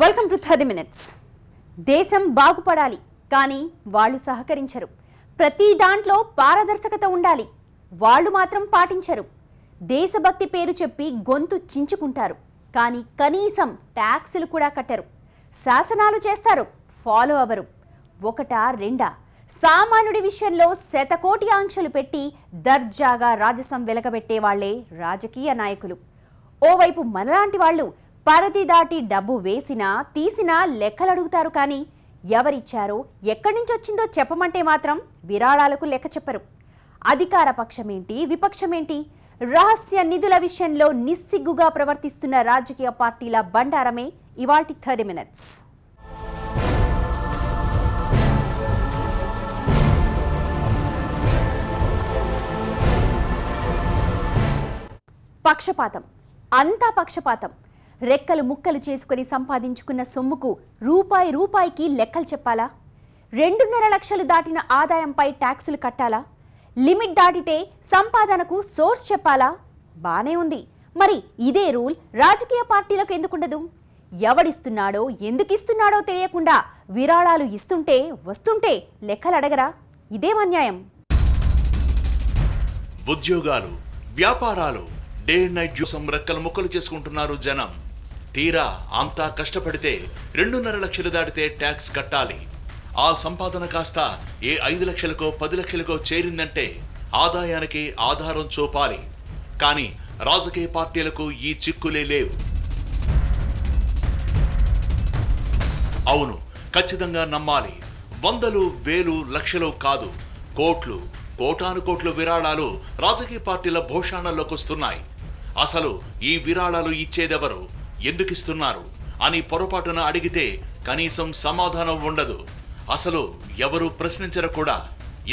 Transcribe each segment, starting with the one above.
Welcome to 30 minutes. దేశం బాగుపడాలి, కానీ వాళ్ళు సహకరించరు. ప్రతి దాంట్లో పారదర్శకత ఉండాలి, వాళ్ళు మాత్రం పాటించరు. దేశభక్తి పేరు చెప్పి గొంతు చించుకుంటారు, కానీ కనీసం ట్యాక్సులు కూడా కట్టరు. శాసనాలు చేస్తారు, ఫాలో అవ్వరు. ఒకటా రెండా, సామాన్యుడి విషయంలో శతకోటి ఆంక్షలు పెట్టి దర్జాగా రాజసం వెలగబెట్టే వాళ్లే రాజకీయ నాయకులు. ఓవైపు మనలాంటి వాళ్ళు పరిధి దాటి డబ్బు వేసినా తీసినా లెక్కలు అడుగుతారు, కానీ ఎవరిచ్చారో ఎక్కడి నుంచి వచ్చిందో చెప్పమంటే మాత్రం విరాళాలకు లెక్క చెప్పరు. అధికార పక్షమేంటి, విపక్షమేంటి, రహస్య నిధుల విషయంలో నిస్సిగ్గుగా ప్రవర్తిస్తున్న రాజకీయ పార్టీల బండారమే ఇవాల్టి 30 మినిట్స్. పక్షపాతం, అంతా పక్షపాతం. రెక్కలు ముక్కలు చేసుకుని సంపాదించుకున్న సొమ్ముకు రూపాయి రూపాయికి లెక్కలు చెప్పాలా? 2.5 లక్షలు దాటిన ఆదాయంపై ట్యాక్సులు కట్టాలా? లిమిట్ దాటితే సంపాదనకు సోర్స్ చెప్పాలా? బానే ఉంది, మరి ఇదే రూల్ రాజకీయ పార్టీలకు ఎందుకుండదు? ఎవడిస్తున్నాడో ఎందుకిస్తున్నాడో తెలియకుండా విరాళాలు ఇస్తుంటే వస్తుంటే లెక్కలు అడగరా? ఇదేం అన్యాయం? ఉద్యోగాలు, వ్యాపారాలు, డే అండ్ నైట్ జూసం రెక్కలు ముక్కలు చేసుకుంటున్నారు జనం. తీరా అంతా కష్టపడితే 2.5 లక్షలు దాటితే ట్యాక్స్ కట్టాలి. ఆ సంపాదన కాస్త ఏ 5 లక్షలకో 10 లక్షలకో చేరిందంటే ఆదాయానికి ఆధారం చూపాలి. కానీ రాజకీయ పార్టీలకు ఈ చిక్కులే లేవు. అవును, ఖచ్చితంగా నమ్మాలి. వందలు, వేలు, లక్షలు కాదు, కోట్లు, కోటాను కోట్ల విరాళాలు రాజకీయ పార్టీల భూషాణాల్లోకి వస్తున్నాయి. అసలు ఈ విరాళాలు ఇచ్చేదెవరు, ఎందుకిస్తున్నారు అని పొరపాటున అడిగితే కనీసం సమాధానం ఉండదు. అసలు ఎవరు ప్రశ్నించరు కూడా.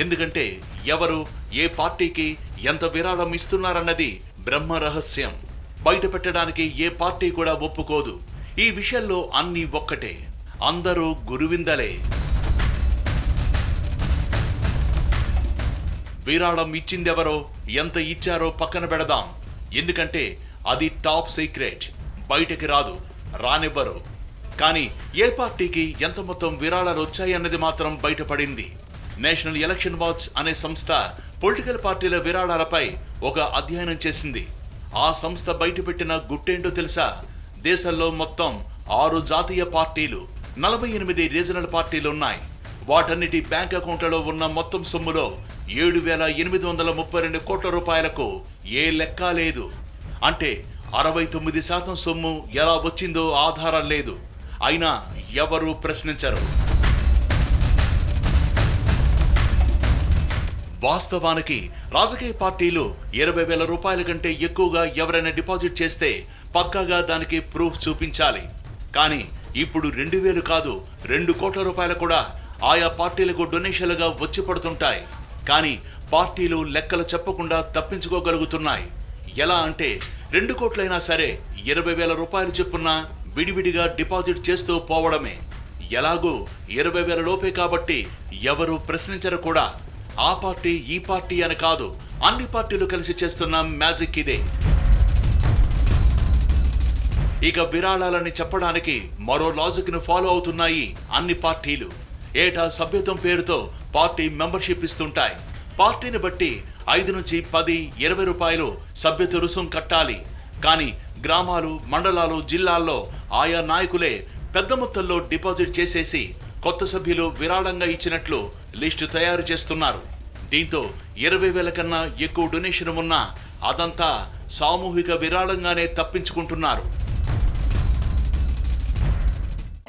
ఎందుకంటే ఎవరు ఏ పార్టీకి ఎంత విరాళం ఇస్తున్నారన్నది బ్రహ్మ రహస్యం. బయట పెట్టడానికి ఏ పార్టీ కూడా ఒప్పుకోదు. ఈ విషయంలో అన్నీ ఒక్కటే, అందరూ గురువిందలే. విరాళం ఇచ్చిందెవరో ఎంత ఇచ్చారో పక్కన పెడదాం. ఎందుకంటే అది టాప్ సీక్రెట్, బయటకి రాదు, రానివ్వరు. కానీ ఏ పార్టీకి ఎంత మొత్తం విరాళాలు వచ్చాయన్నది మాత్రం బయటపడింది. నేషనల్ ఎలక్షన్ వాచ్ అనే సంస్థ పొలిటికల్ పార్టీల విరాళాలపై ఒక అధ్యయనం చేసింది. ఆ సంస్థ బయటపెట్టిన గుట్టేంటో తెలుసా? దేశంలో మొత్తం 6 జాతీయ పార్టీలు, 48 రీజనల్ పార్టీలు ఉన్నాయి. వాటన్నిటి బ్యాంక్ అకౌంట్లలో ఉన్న మొత్తం సొమ్ములో 7,832 కోట్ల రూపాయలకు ఏ లెక్క లేదు. అంటే 69% సొమ్ము ఎలా వచ్చిందో ఆధారం లేదు. అయినా ఎవరు ప్రశ్నించరు. వాస్తవానికి రాజకీయ పార్టీలు 20,000 రూపాయల కంటే ఎక్కువగా ఎవరైనా డిపాజిట్ చేస్తే పక్కాగా దానికి ప్రూఫ్ చూపించాలి. కానీ ఇప్పుడు 2,000 కాదు, 2 కోట్ల రూపాయలు కూడా ఆయా పార్టీలకు డొనేషన్లుగా వచ్చి పడుతుంటాయి. కానీ పార్టీలు లెక్కలు చెప్పకుండా తప్పించుకోగలుగుతున్నాయి. ఎలా అంటే 2 కోట్లైనా సరే 20,000 రూపాయలు చెప్పున విడివిడిగా డిపాజిట్ చేస్తూ పోవడమే. ఎలాగూ 20,000 లోపే కాబట్టి ఎవరు ప్రశ్నించరు కూడా. ఆ పార్టీ ఈ పార్టీ అని కాదు, అన్ని పార్టీలు కలిసి చేస్తున్న మ్యాజిక్ ఇదే. ఇక విరాళాలని చెప్పడానికి మరో లాజిక్ ను ఫాలో అవుతున్నాయి అన్ని పార్టీలు. ఏటా సభ్యత్వం పేరుతో పార్టీ మెంబర్షిప్ ఇస్తుంటాయి. పార్టీని బట్టి 5 నుంచి 10, 20 రూపాయలు సభ్యత్వ రుసుం కట్టాలి. కానీ గ్రామాలు, మండలాలు, జిల్లాల్లో ఆయా నాయకులే పెద్ద మొత్తంలో డిపాజిట్ చేసేసి కొత్త సభ్యులు విరాళంగా ఇచ్చినట్లు లిస్టు తయారు చేస్తున్నారు. దీంతో 20,000 కన్నా ఎక్కువ డొనేషన్ ఉన్నా అదంతా సామూహిక విరాళంగానే తప్పించుకుంటున్నారు.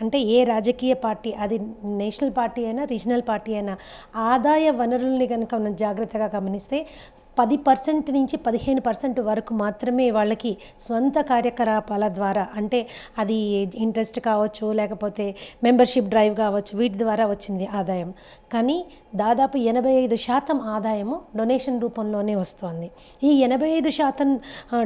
అంటే ఏ రాజకీయ పార్టీ, అది నేషనల్ పార్టీ అయినా రీజనల్ పార్టీ అయినా, ఆదాయ వనరుల్ని కనుక మనం జాగ్రత్తగా గమనిస్తే 10% నుంచి 15% వరకు మాత్రమే వాళ్ళకి స్వంత కార్యకలాపాల ద్వారా, అంటే అది ఇంట్రెస్ట్ కావచ్చు, లేకపోతే మెంబర్షిప్ డ్రైవ్ కావచ్చు, వీటి ద్వారా వచ్చింది ఆదాయం. కానీ దాదాపు 85% ఆదాయము డొనేషన్ రూపంలోనే వస్తుంది. ఈ 85%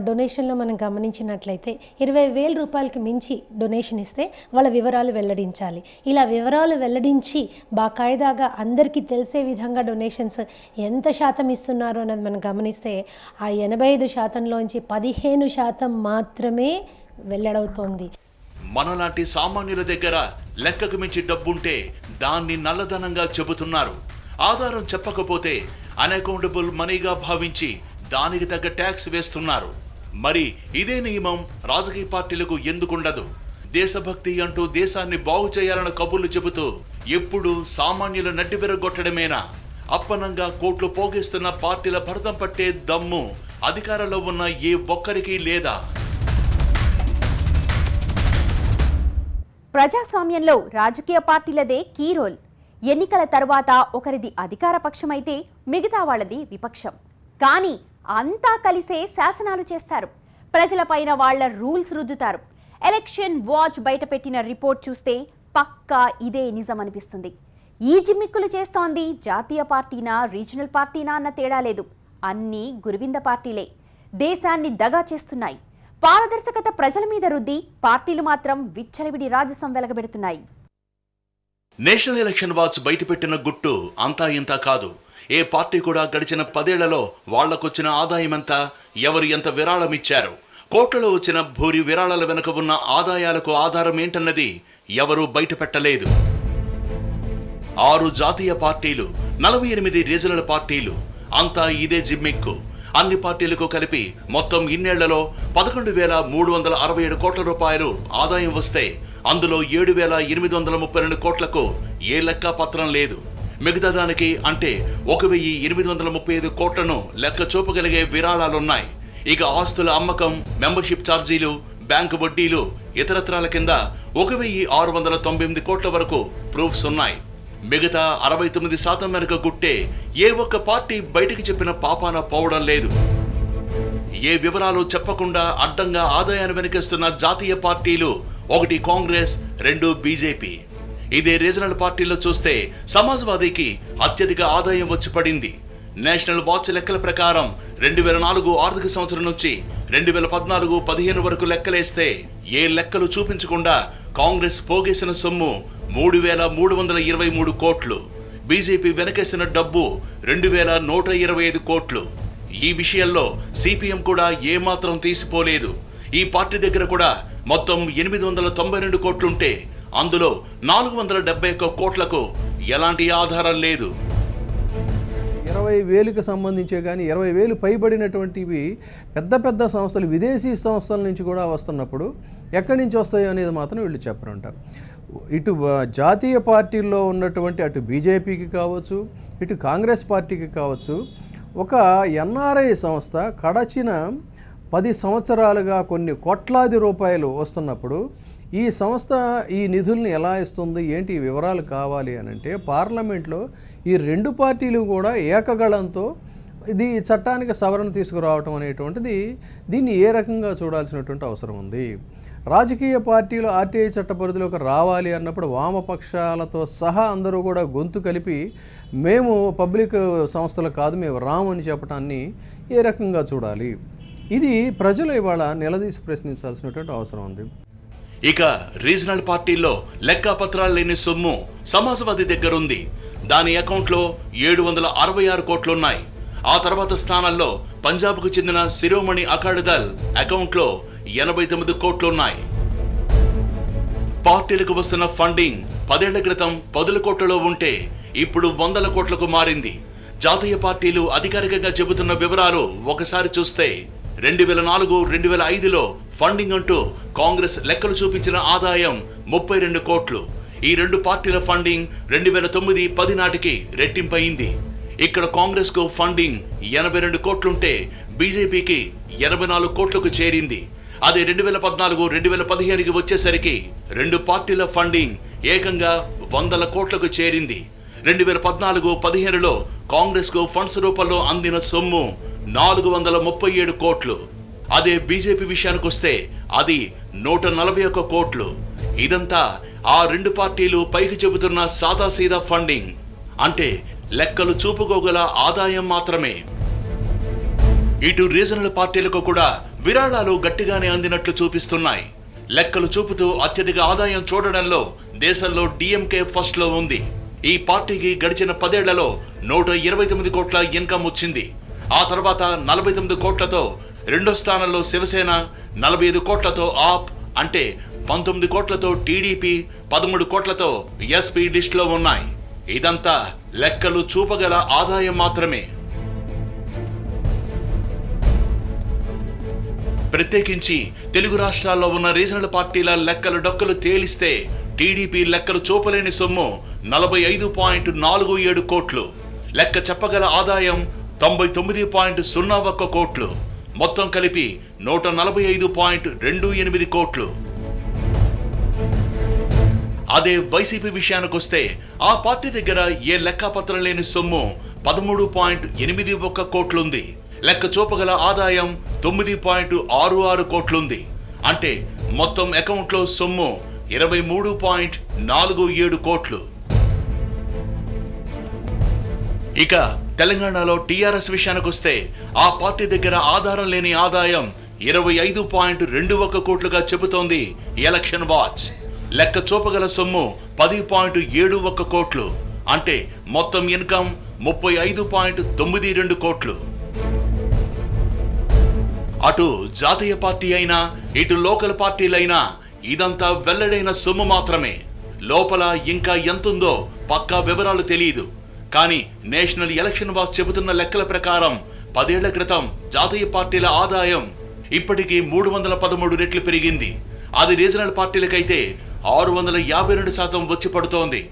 డొనేషన్లో మనం గమనించినట్లయితే 20,000 రూపాయలకి మించి డొనేషన్ ఇస్తే వాళ్ళ వివరాలు వెల్లడించాలి. ఇలా వివరాలు వెల్లడించి బాకాయిదాగా అందరికీ తెలిసే విధంగా డొనేషన్స్ ఎంత శాతం ఇస్తున్నారు అన్నది మనం గమనిస్తే ఆ 85%లోంచి 15% మాత్రమే వెల్లడవుతోంది. మనలాంటి సామాన్యుల దగ్గర లెక్కకు మించి డబ్బుంటే దాన్ని నల్లధనంగా చెబుతున్నారు. ఆధారం చెప్పకపోతే అన్అకౌంటబుల్ మనీగా భావించి దానికి తగ్గ ట్యాక్స్ వేస్తున్నారు. మరి ఇదే నియమం రాజకీయ పార్టీలకు ఎందుకుండదు? దేశభక్తి అంటూ దేశాన్ని బాగు చేయాలన్న కబుర్లు చెబుతూ ఎప్పుడు సామాన్యుల నడ్డి విరగొట్టడమేనా? అప్పనంగా కోట్లు పోగేస్తున్న పార్టీల భరతం పట్టే దమ్ము అధికారంలో ఉన్న ఏ ఒక్కరికి లేదా? ప్రజాస్వామ్యంలో రాజకీయ పార్టీలదే కీ రోల్. ఎన్నికల తర్వాత ఒకరిది అధికార పక్షమైతే మిగతా వాళ్ళది విపక్షం. కానీ అంతా కలిసే శాసనాలు చేస్తారు. ప్రజలపైన వాళ్ళ రూల్స్ రుద్దుతారు. ఎలక్షన్ వాచ్ బయటపెట్టిన రిపోర్ట్ చూస్తే పక్కా ఇదే నిజం అనిపిస్తుంది. ఈ జిమ్మిక్కులు చేస్తోంది జాతీయ పార్టీనా రీజనల్ పార్టీనా అన్న తేడా లేదు. అన్నీ గురువింద పార్టీలే. దేశాన్ని దగా చేస్తున్నాయి. పారదర్శకత ప్రజల మీద రుద్ది పార్టీలు మాత్రం విచ్చలవిడి రాజసం వెలగబెడుతున్నాయి. నేషనల్ ఎలక్షన్ వాచ్ బయటపెట్టిన గుట్టు అంతా ఇంతా కాదు. ఏ పార్టీ కూడా గడిచిన 10 ఏళ్లలో వాళ్లకొచ్చిన ఆదాయమెంత, ఎవరు ఎంత విరాళమిచ్చారు, కోట్లలో వచ్చిన భూరి విరాళాల వెనుక ఉన్న ఆదాయాలకు ఆధారం ఏంటన్నది ఎవరూ బయటపెట్టలేదు. 6 జాతీయ పార్టీలు, 48 రీజనల్ పార్టీలు, అంతా ఇదే జిమ్మిక్కు. అన్ని పార్టీలకు కలిపి మొత్తం ఇన్నేళ్లలో 11,367 కోట్ల రూపాయలు ఆదాయం వస్తే అందులో 7,832 కోట్లకు ఏ లెక్క పత్రం లేదు. మిగతా దానికి అంటే 1,835 కోట్లను లెక్క చూపగలిగే విరాళాలున్నాయి. ఇక ఆస్తుల అమ్మకం, మెంబర్షిప్ ఛార్జీలు, బ్యాంకు వడ్డీలు, ఇతరత్రాల కింద 1,698 కోట్ల వరకు ప్రూఫ్స్ ఉన్నాయి. మిగతా 69% మేరకు గుట్టే ఏ ఒక్క పార్టీ బయటికి చెప్పిన పాపాన పోవడం లేదు. ఏ వివరాలు చెప్పకుండా అడ్డంగా ఆదాయాన్ని వెనకేస్తున్న జాతీయ పార్టీలు 1 కాంగ్రెస్, 2 బీజేపీ. ఇదే రీజనల్ పార్టీల్లో చూస్తే సమాజ్వాదీకి అత్యధిక ఆదాయం వచ్చి పడింది. నేషనల్ వాచ్ లెక్కల ప్రకారం 2004 ఆర్థిక సంవత్సరం నుంచి 2014-15 వరకు లెక్కలేస్తే ఏ లెక్కలు చూపించకుండా కాంగ్రెస్ పోగేసిన సొమ్ము 3,323 కోట్లు, బీజేపీ వెనకేసిన డబ్బు 2,125 కోట్లు. ఈ విషయంలో సిపిఎం కూడా ఏమాత్రం తీసిపోలేదు. ఈ పార్టీ దగ్గర కూడా మొత్తం 892 కోట్లుంటే అందులో 471 కోట్లకు ఎలాంటి ఆధారం లేదు. 20,000కి సంబంధించే కానీ 20,000 పైబడినటువంటివి పెద్ద పెద్ద సంస్థలు, విదేశీ సంస్థల నుంచి కూడా వస్తున్నప్పుడు ఎక్కడి నుంచి వస్తాయో అనేది మాత్రం వీళ్ళు చెప్పరంటారు. ఇటు జాతీయ పార్టీల్లో ఉన్నటువంటి అటు బీజేపీకి కావచ్చు, ఇటు కాంగ్రెస్ పార్టీకి కావచ్చు, ఒక ఎన్ఆర్ఐ సంస్థ గడచిన 10 సంవత్సరాలుగా కొన్ని కోట్లాది రూపాయలు వస్తున్నప్పుడు ఈ సంస్థ ఈ నిధుల్ని ఎలా ఇస్తుంది, ఏంటి వివరాలు కావాలి అని అంటే పార్లమెంట్లో ఈ 2 పార్టీలు కూడా ఏకగళంతో ఇది చట్టానికి సవరణ తీసుకురావటం అనేటువంటిది దీన్ని ఏ రకంగా చూడాల్సినటువంటి అవసరం ఉంది. రాజకీయ పార్టీలు ఆర్టీఐ చట్ట పరిధిలోకి రావాలి అన్నప్పుడు వామపక్షాలతో సహా అందరూ కూడా గొంతు కలిపి మేము పబ్లిక్ సంస్థలు కాదు, మేము రామని చెప్పడాన్ని ఏ రకంగా చూడాలి? ఇది ప్రజలు ఇవాళ నిలదీసి ప్రశ్నించాల్సినటువంటి అవసరం ఉంది. ఇక రీజనల్ పార్టీల్లో లెక్కాపత్రాలు లేని సొమ్ము సమాజ్వాదీ దగ్గరుంది. దాని అకౌంట్లో 766 కోట్లున్నాయి. ఆ తర్వాత స్థానాల్లో పంజాబ్కు చెందిన శిరోమణి అకాళీ దళ్ అకౌంట్లో 89 కోట్లున్నాయి. పార్టీలకు వస్తున్న ఫండింగ్ 10 ఏళ్ల క్రితం 10 కోట్లలో ఉంటే ఇప్పుడు 100 కోట్లకు మారింది. జాతీయ పార్టీలు అధికారికంగా చెబుతున్న వివరాలు ఒకసారి చూస్తే 2004-2005లో ఫండింగ్ అంటూ కాంగ్రెస్ లెక్కలు చూపించిన ఆదాయం 32 కోట్లు. ఈ 2 పార్టీల ఫండింగ్ 2009-10 నాటికి రెట్టింపయింది. ఇక్కడ కాంగ్రెస్ కు ఫండింగ్ 82 కోట్లుంటే బీజేపీకి 84 కోట్లకు చేరింది. అదే 2014-2015కి వచ్చేసరికి 2 పార్టీల ఫండింగ్ ఏకంగా 100 కోట్లకు చేరింది. 2014-15లో కాంగ్రెస్ కు ఫండ్స్ రూపంలో అందిన సొమ్ము 437 కోట్లు. అదే బీజేపీ విషయానికి వస్తే అది 141 కోట్లు. ఇదంతా ఆ 2 పార్టీలు పైకి చెబుతున్న సాదాసీదా ఫండింగ్, అంటే లెక్కలు చూపుకోగల ఆదాయం మాత్రమే. ఇటు రీజనల్ పార్టీలకు కూడా విరాళాలు గట్టిగానే అందినట్లు చూపిస్తున్నాయి. లెక్కలు చూపుతూ అత్యధిక ఆదాయం చూడడంలో దేశంలో డిఎంకే ఫస్ట్ లో ఉంది. ఈ పార్టీకి గడిచిన 10 ఏళ్లలో 129 కోట్ల ఇన్కమ్ వచ్చింది. ఆ తర్వాత 49 కోట్లతో రెండో స్థానంలో శివసేన, 45 కోట్లతో ఆప్ అంటే 19 కోట్లతో టీడీపీ, 13 కోట్లతో ఎస్పీ లిస్టులో ఉన్నాయి. ఇదంతా లెక్కలు చూపగల ఆదాయం మాత్రమే. ప్రత్యేకించి తెలుగు రాష్ట్రాల్లో ఉన్న రీజనల్ పార్టీల లెక్కలు డొక్కలు తేలిస్తే టీడీపీ లెక్కలు చూపలేని సొమ్ము 45.47 కోట్లు, లెక్క చెప్పగల ఆదాయం 99.01 కోట్లు, మొత్తం కలిపి 145.28 కోట్లు. అదే వైసీపీ విషయానికొస్తే ఆ పార్టీ దగ్గర ఏ లెక్కాపత్రం లేని సొమ్ము 13.81 కోట్లుంది. లెక్క చూపగల ఆదాయం 9.66 కోట్లుంది. అంటే మొత్తం అకౌంట్లో సొమ్ము 23.47 కోట్లు. ఇక తెలంగాణలో టీఆర్ఎస్ విషయానికొస్తే ఆ పార్టీ దగ్గర ఆధారం లేని ఆదాయం 25.21 కోట్లుగా చెబుతోంది ఎలక్షన్ వాచ్. లెక్క చూపగల సొమ్ము 10.71 కోట్లు. అంటే మొత్తం ఇన్కమ్ 35.92 కోట్లు. అటు జాతీయ పార్టీ అయినా ఇటు లోకల్ పార్టీలైనా ఇదంతా వెల్లడైన సొమ్ము మాత్రమే. లోపల ఇంకా ఎంతుందో పక్కా వివరాలు తెలియదు. కానీ నేషనల్ ఎలక్షన్ వాచ్ చెబుతున్న లెక్కల ప్రకారం 10 ఏళ్ల క్రితం జాతీయ పార్టీల ఆదాయం ఇప్పటికీ 313 రెట్లు పెరిగింది. అది రీజనల్ పార్టీలకైతే 652% వచ్చి పడుతోంది.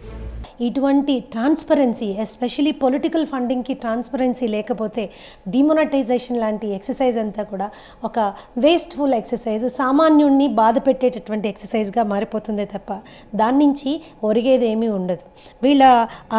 ఇటువంటి ట్రాన్స్పరెన్సీ, ఎస్పెషలీ పొలిటికల్ ఫండింగ్కి ట్రాన్స్పరెన్సీ లేకపోతే డిమోనటైజేషన్ లాంటి ఎక్సర్సైజ్ అంతా కూడా ఒక వేస్ట్ఫుల్ ఎక్సర్సైజ్, సామాన్యుణ్ణి బాధ పెట్టేటటువంటి ఎక్సర్సైజ్గా మారిపోతుందే తప్ప దాని నుంచి ఒరిగేది ఏమీ ఉండదు. వీళ్ళ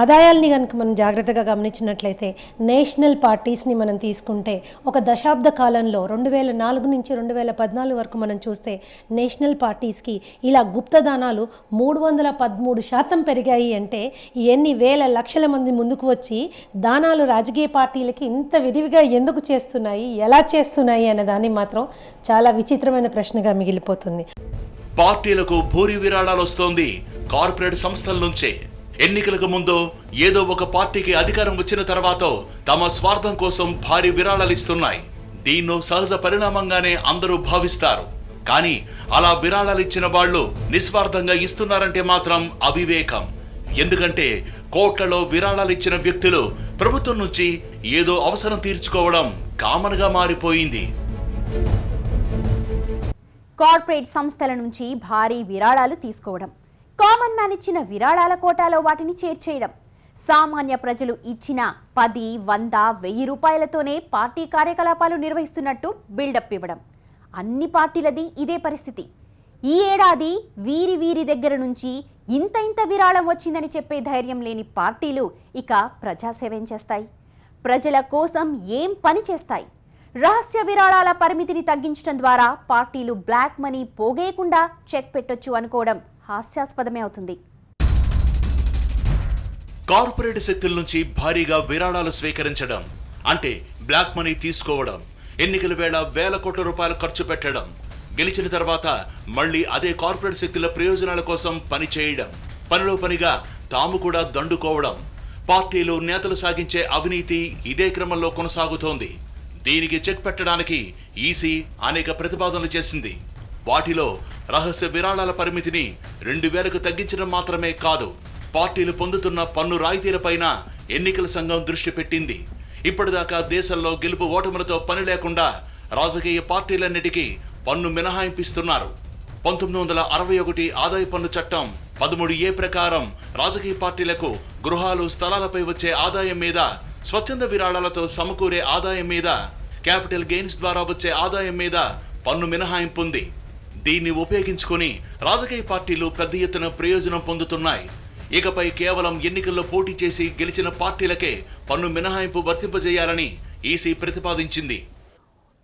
ఆదాయాల్ని కనుక మనం జాగ్రత్తగా గమనించినట్లయితే నేషనల్ పార్టీస్ని మనం తీసుకుంటే ఒక దశాబ్ద కాలంలో 2004 నుంచి 2014 వరకు మనం చూస్తే నేషనల్ పార్టీస్కి ఇలా గుప్తదానాలు 313% పెరిగాయి. అంటే ఎన్ని వేల లక్షల మంది ముందుకు వచ్చి దానాలు రాజకీయ పార్టీలకి ఇంత విరివిగా ఎందుకు చేస్తున్నాయి, ఎలా చేస్తున్నాయి అనే దాన్ని మాత్రం చాలా విచిత్రమైన ప్రశ్నగా మిగిలిపోతుంది. పార్టీలకు భూరి విరాళాలు వస్తోంది కార్పొరేట్ సంస్థల నుంచే. ఎన్నికలకు ముందు ఏదో ఒక పార్టీకి అధికారం వచ్చిన తర్వాత తమ స్వార్థం కోసం భారీ విరాళాలు ఇస్తున్నాయి. దీన్నో సహజ పరిణామంగానే అందరూ భావిస్తారు. కానీ అలా విరాళాలు ఇచ్చిన వాళ్ళు నిస్వార్థంగా ఇస్తున్నారంటే మాత్రం అవివేకం. ఎందుకంటే కోట్లలో విరాళాలు ఇచ్చిన వ్యక్తులు ప్రభుత్వం నుంచి ఏదో అవసరం తీర్చుకోవడం కామన్గా మారిపోయింది. కార్పొరేట్ సంస్థల నుంచి భారీ విరాళాలు తీసుకోవడం, కామన్ మ్యాన్ ఇచ్చిన విరాళాల కోటాలో వాటిని చేర్చేయడం, సామాన్య ప్రజలు ఇచ్చిన 10, 100, 1000 రూపాయలతోనే పార్టీ కార్యకలాపాలు నిర్వహిస్తున్నట్టు బిల్డప్ ఇవ్వడం. అన్ని పార్టీలది ఇదే పరిస్థితి. ఈ ఏడాది వీరి దగ్గర నుంచి ఇంత విరాళం వచ్చిందని చెప్పే ధైర్యం లేని పార్టీలు ఇక ప్రజాసేవేం చేస్తాయి? ప్రజల కోసం ఏం పని చేస్తాయి? రహస్య విరాళాల పరిమితిని తగ్గించడం ద్వారా పార్టీలు బ్లాక్ మనీ పోగేయకుండా చెక్ పెట్టొచ్చు అనుకోవడం హాస్యాస్పదమే అవుతుంది. కార్పొరేట్ శక్తుల నుంచి భారీగా విరాళాలు స్వీకరించడం అంటే బ్లాక్ మనీ తీసుకోవడం, ఎన్నికల వేళ వేల కోట్ల రూపాయలు ఖర్చు పెట్టడం, గెలిచిన తర్వాత మళ్ళీ అదే కార్పొరేట్ శక్తుల ప్రయోజనాల కోసం పని చేయడం, పనిలో పనిగా తాము కూడా దండుకోవడం. పార్టీలు నేతలు సాగించే అవినీతి ఇదే క్రమంలో కొనసాగుతోంది. దీనికి చెక్ పెట్టడానికి ఈసీ అనేక ప్రతిపాదనలు చేసింది. వాటిలో రహస్య విరాళాల పరిమితిని 2000కు తగ్గించడం మాత్రమే కాదు, పార్టీలు పొందుతున్న పన్ను రాయితీలపైన ఎన్నికల సంఘం దృష్టి పెట్టింది. ఇప్పటిదాకా దేశంలో గెలుపు ఓటములతో పని లేకుండా రాజకీయ పార్టీలన్నిటికీ పన్ను మినహాయింపిస్తున్నారు. 1961 ఆదాయ పన్ను చట్టం 13A ప్రకారం రాజకీయ పార్టీలకు గృహాలు, స్థలాలపై వచ్చే ఆదాయం మీద, స్వచ్ఛంద విరాళాలతో సమకూరే ఆదాయం మీద, క్యాపిటల్ గెయిన్స్ ద్వారా వచ్చే ఆదాయం మీద పన్ను మినహాయింపు ఉంది. దీన్ని ఉపయోగించుకుని రాజకీయ పార్టీలు పెద్ద ఎత్తున ప్రయోజనం పొందుతున్నాయి. ఇకపై కేవలం ఎన్నికల్లో పోటీ చేసి గెలిచిన పార్టీలకే పన్ను మినహాయింపు వర్తింపజేయాలని ఈసీ ప్రతిపాదించింది.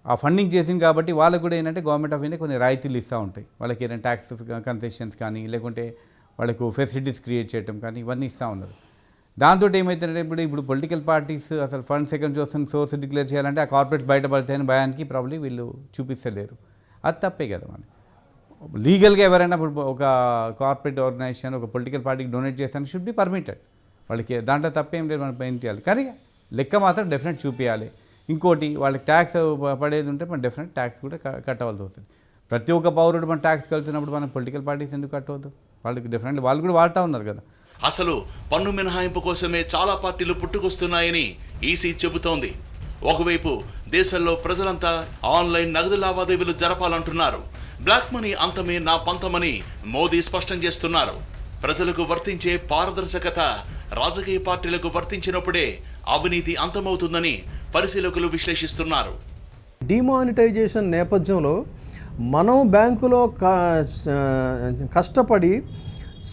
ఆ ఫండింగ్ చేసింది కాబట్టి వాళ్ళకు కూడా ఏంటంటే గవర్నమెంట్ ఆఫ్ ఇండియా కొన్ని రాయితీలు ఇస్తూ ఉంటాయి. వాళ్ళకి ఏదైనా ట్యాక్స్ కన్సెషన్స్ కానీ, లేకుంటే వాళ్ళకు ఫెసిలిటీస్ క్రియేట్ చేయడం కానీ ఇవన్నీ ఇస్తూ ఉన్నారు. దాంతో ఏమవుతుందంటే ఇప్పుడు పొలిటికల్ పార్టీస్ అసలు ఫండ్స్ ఎక్కడి నుంచి వస్తున్న సోర్స్ డిక్లేర్ చేయాలంటే ఆ కార్పొరేట్స్ బయటపడతాయని భయానికి ప్రాబ్లీ వీళ్ళు చూపిస్తలేరు. అది తప్పే కదా. మనం లీగల్గా ఎవరైనా ఇప్పుడు ఒక కార్పొరేట్ ఆర్గనైజేషన్ ఒక పొలిటికల్ పార్టీకి డొనేట్ చేస్తానికి షుడ్ బి పర్మిటెడ్. వాళ్ళకి దాంట్లో తప్పేం లేదు, మనం ఏం చేయాలి. కానీ లెక్క మాత్రం డెఫినెట్ చూపించాలి. ఇంకోటి వాళ్ళకి ట్యాక్స్ పడేది ఉంటే మనం డెఫినెట్ ట్యాక్స్ కూడా కట్టవలసి వస్తుంది. ప్రతి ఒక్క పౌరుడు మనం ట్యాక్స్ కడుతున్నప్పుడు మనం పొలిటికల్ పార్టీస్ ఎందుకు కట్టవద్దు? వాళ్ళకి డెఫినెట్లీ వాళ్ళు కూడా వాడుతూ ఉన్నారు కదా. అసలు పన్ను మినహాయింపు కోసమే చాలా పార్టీలు పుట్టుకొస్తున్నాయని ఈసీ చెబుతోంది. ఒకవైపు దేశంలో ప్రజలంతా ఆన్లైన్ నగదు లావాదేవీలు జరపాలంటున్నారు. బ్లాక్ మనీ అంతమే నా పంతమని మోదీ స్పష్టం చేస్తున్నారు. ప్రజలకు వర్తించే పారదర్శకత రాజకీయ పార్టీలకు వర్తించినప్పుడే అవినీతి అంతమవుతుందని పరిశీలకులు విశ్లేషిస్తున్నారు. డిమానిటైజేషన్ నేపథ్యంలో మనం బ్యాంకులో కష్టపడి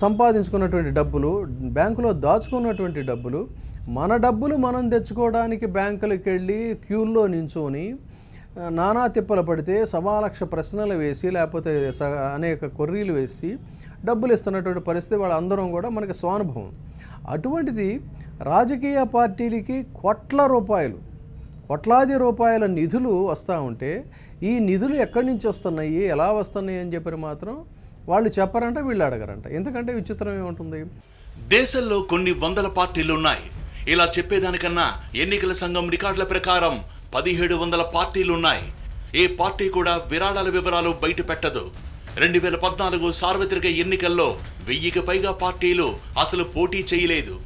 సంపాదించుకున్నటువంటి డబ్బులు, బ్యాంకులో దాచుకున్నటువంటి డబ్బులు, మన డబ్బులు మనం తెచ్చుకోవడానికి బ్యాంకులకు వెళ్ళి క్యూల్లో నించొని నానా తిప్పలు పడితే 1,00,000 ప్రశ్నలు వేసి లేకపోతే అనేక కొర్రీలు వేసి డబ్బులు ఇస్తున్నటువంటి పరిస్థితి వాళ్ళందరం కూడా మనకి స్వానుభవం. అటువంటిది రాజకీయ పార్టీలకి కోట్లాది రూపాయల నిధులు వస్తూ ఉంటే ఈ నిధులు ఎక్కడి నుంచి వస్తున్నాయి, ఎలా వస్తున్నాయి అని చెప్పి మాత్రం వాళ్ళు చెప్పరంట, వీళ్ళు అడగరంట. ఎందుకంటే విచిత్రం ఏముంటుంది? దేశంలో కొన్ని వందల పార్టీలు ఉన్నాయి. ఇలా చెప్పేదానికన్నా ఎన్నికల సంఘం రికార్డుల ప్రకారం 1700 పార్టీలు ఉన్నాయి. ఏ పార్టీ కూడా విరాళాల వివరాలు బయట పెట్టదు. 2014 సార్వత్రిక ఎన్నికల్లో 1000కి పైగా పార్టీలు అసలు పోటీ చేయలేదు.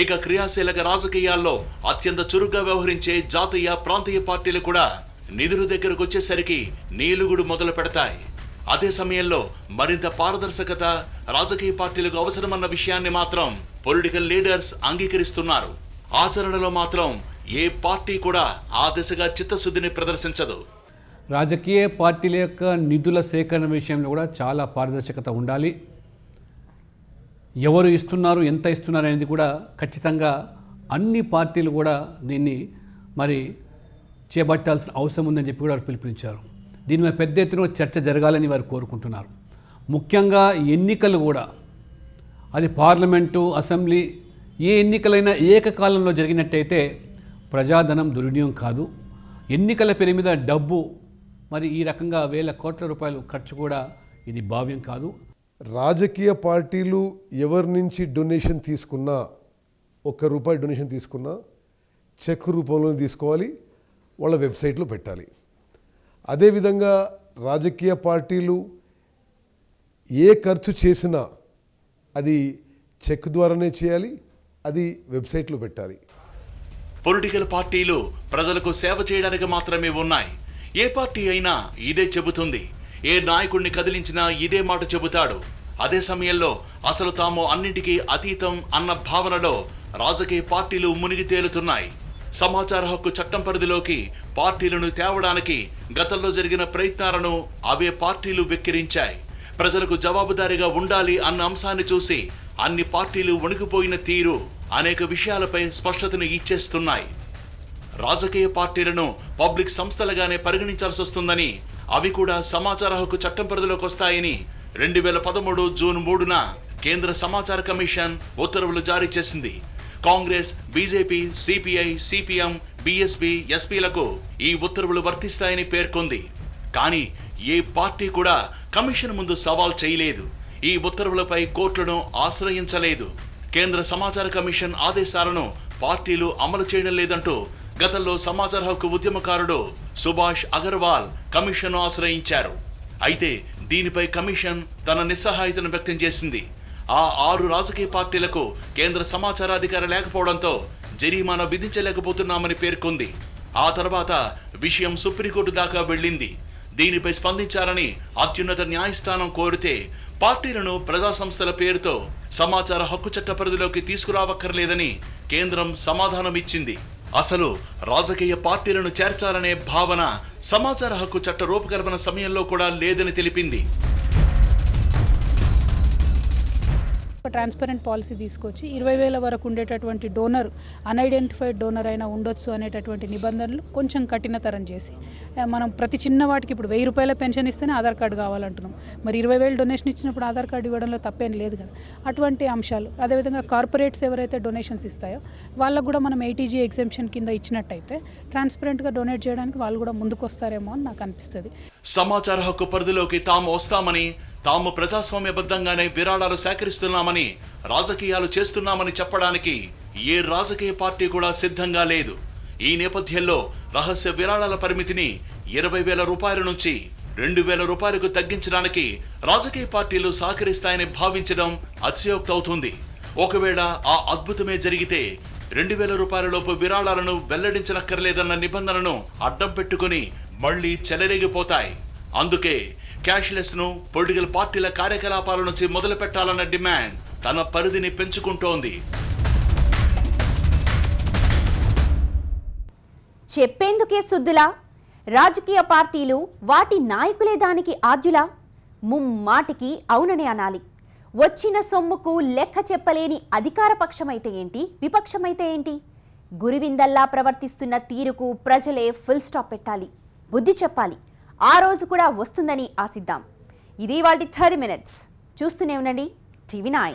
ఇక క్రియాశీలక రాజకీయాల్లో అత్యంత చురుగ్గా వ్యవహరించే జాతీయ, ప్రాంతీయ పార్టీలు కూడా నిధుల దగ్గరకు వచ్చేసరికి నీలుగుడు మొదలు పెడతాయి. అదే సమయంలో మరింత పారదర్శకత రాజకీయ పార్టీలకు అవసరమన్న విషయాన్ని మాత్రం పొలిటికల్ లీడర్స్ అంగీకరిస్తున్నారు. ఆచరణలో మాత్రం ఏ పార్టీ కూడా ఆ దిశగా చిత్తశుద్ధిని ప్రదర్శించదు. రాజకీయ పార్టీల యొక్క నిధుల సేకరణ విషయంలో కూడా చాలా పారదర్శకత ఉండాలి. ఎవరు ఇస్తున్నారు, ఎంత ఇస్తున్నారు అనేది కూడా ఖచ్చితంగా అన్ని పార్టీలు కూడా దీన్ని మరి చేపట్టాల్సిన అవసరం ఉందని చెప్పి కూడా వారు పిలుపునిచ్చారు. దీని మీద పెద్ద ఎత్తున చర్చ జరగాలని వారు కోరుకుంటున్నారు. ముఖ్యంగా ఎన్నికలు కూడా, అది పార్లమెంటు, అసెంబ్లీ, ఏ ఎన్నికలైనా ఏకకాలంలో జరిగినట్టయితే ప్రజాధనం దుర్వినియోగం కాదు. ఎన్నికల పేరు మీద డబ్బు మరి ఈ రకంగా వేల కోట్ల రూపాయలు ఖర్చు కూడా ఇది భావ్యం కాదు. రాజకీయ పార్టీలు ఎవరి నుంచి డొనేషన్ తీసుకున్నా, ₹1 డొనేషన్ తీసుకున్నా చెక్ రూపంలో తీసుకోవాలి, వాళ్ళ వెబ్సైట్లో పెట్టాలి. అదేవిధంగా రాజకీయ పార్టీలు ఏ ఖర్చు చేసినా అది చెక్ ద్వారానే చేయాలి, అది వెబ్సైట్లో పెట్టాలి. పొలిటికల్ పార్టీలు ప్రజలకు సేవ చేయడానికి మాత్రమే ఉన్నాయి. ఏ పార్టీ అయినా ఇదే చెబుతుంది. ఏ నాయకుడిని కదిలించినా ఇదే మాట చెబుతాడు. అదే సమయంలో అసలు తాము అన్నింటికీ అతీతం అన్న భావనలో రాజకీయ పార్టీలు మునిగి తేలుతున్నాయి. సమాచార హక్కు చట్టం పరిధిలోకి పార్టీలను తేవడానికి గతంలో జరిగిన ప్రయత్నాలను అవే పార్టీలు వెక్కిరించాయి. ప్రజలకు జవాబుదారీగా ఉండాలి అన్న అంశాన్ని చూసి అన్ని పార్టీలు వణికిపోయిన తీరు అనేక విషయాలపై స్పష్టతను ఇచ్చేస్తున్నాయి. రాజకీయ పార్టీలను పబ్లిక్ సంస్థలుగానే పరిగణించాల్సి వస్తుందని, అవి కూడా సమాచార హక్కు చట్టం పరిధిలోకి వస్తాయని 2013 జూన్ 3న కేంద్ర సమాచార కమిషన్ ఉత్తర్వులు జారీ చేసింది. Congress, BJP, CPI, CPM, BSP, ఎస్పీలకు ఈ ఉత్తర్వులు వర్తిస్తాయని పేర్కొంది. కానీ ఏ పార్టీ కూడా కమిషన్ ముందు సవాల్ చేయలేదు. ఈ ఉత్తర్వులపై కోర్టులను ఆశ్రయించలేదు. కేంద్ర సమాచార కమిషన్ ఆదేశాలను పార్టీలు అమలు చేయడం లేదంటూ గతంలో సమాచార హక్కు ఉద్యమకారుడు సుభాష్ అగర్వాల్ కమిషన్ను ఆశ్రయించారు. అయితే దీనిపై కమిషన్ తన నిస్సహాయతను వ్యక్తం చేసింది. ఆ 6 రాజకీయ పార్టీలకు కేంద్ర సమాచారాధికారి లేకపోవడంతో జరిమానా విధించలేకపోతున్నామని పేర్కొంది. ఆ తర్వాత విషయం సుప్రీంకోర్టు దాకా వెళ్ళింది. దీనిపై స్పందించాలని అత్యున్నత న్యాయస్థానం కోరితే పార్టీలను ప్రజా సంస్థల పేరుతో సమాచార హక్కు చట్ట పరిధిలోకి తీసుకురావక్కర్లేదని కేంద్రం సమాధానం ఇచ్చింది. అసలు రాజకీయ పార్టీలను చేర్చాలనే భావన సమాచార హక్కు చట్ట రూపకల్పన సమయంలో కూడా లేదని తెలిపింది. ట్రాన్స్పరెంట్ పాలసీ తీసుకొచ్చి 20,000 వరకు ఉండేటటువంటి డోనర్, అన్ఐడెంటిఫైడ్ డోనర్ అయినా ఉండొచ్చు అనేటటువంటి నిబంధనలు కొంచెం కఠినతరం చేసి, మనం ప్రతి చిన్న వాటికి ఇప్పుడు ₹1000 పెన్షన్ ఇస్తేనే ఆధార్ కార్డు కావాలంటున్నాం. మరి 20,000 డొనేషన్ ఇచ్చినప్పుడు ఆధార్ కార్డు ఇవ్వడంలో తప్పేం లేదు కదా. అటువంటి అంశాలు, అదేవిధంగా కార్పొరేట్స్ ఎవరైతే డొనేషన్స్ ఇస్తాయో వాళ్ళకు కూడా మనం ATG ఎగ్జెంప్షన్ కింద ఇచ్చినట్టయితే ట్రాన్స్పరెంట్గా డొనేట్ చేయడానికి వాళ్ళు కూడా ముందుకు వస్తారేమో అని నాకు అనిపిస్తుంది. సమాచార హక్కు పరిధిలోకి తాము వస్తామని, తాము ప్రజాస్వామ్యబద్ధంగానే విరాళాలు సేకరిస్తున్నామని, రాజకీయాలు చేస్తున్నామని చెప్పడానికి ఏ రాజకీయ పార్టీ కూడా సిద్ధంగా లేదు. ఈ నేపథ్యంలో రహస్య విరాళాల పరిమితిని ₹20,000 నుంచి 2,000 రూపాయలకు తగ్గించడానికి రాజకీయ పార్టీలు సహకరిస్తాయని భావించడం అతిశయోక్తవుతుంది. ఒకవేళ ఆ అద్భుతమే జరిగితే 2,000 రూపాయలలోపు విరాళాలను వెల్లడించనక్కర్లేదన్న నిబంధనను అడ్డం పెట్టుకుని మళ్లీ చెలరేగిపోతాయి. అందుకే క్యాష్లెస్ ను పొలిటికల్ పార్టీల కార్యకలాపాల నుంచి మొదలు పెట్టాలన్న డిమాండ్ తన పరిధిని పెంచుకుంటోంది. చెప్పేందుకే సుద్దులా? రాజకీయ పార్టీలు వాటి నాయకులే దానికి ఆద్యులా? ముమ్మాటికి అవుననే అనాలి. వచ్చిన సొమ్ముకు లెక్క చెప్పలేని అధికార పక్షమైతే ఏంటి, విపక్షమైతే ఏంటి? గురివిందల్లా ప్రవర్తిస్తున్న తీరుకు ప్రజలే ఫుల్ స్టాప్ పెట్టాలి, బుద్ధి చెప్పాలి. ఆ రోజు కూడా వస్తుందని ఆశిద్దాం. ఇది వాళ్ళ 30 minutes. చూస్తూనే ఉండండి TV9.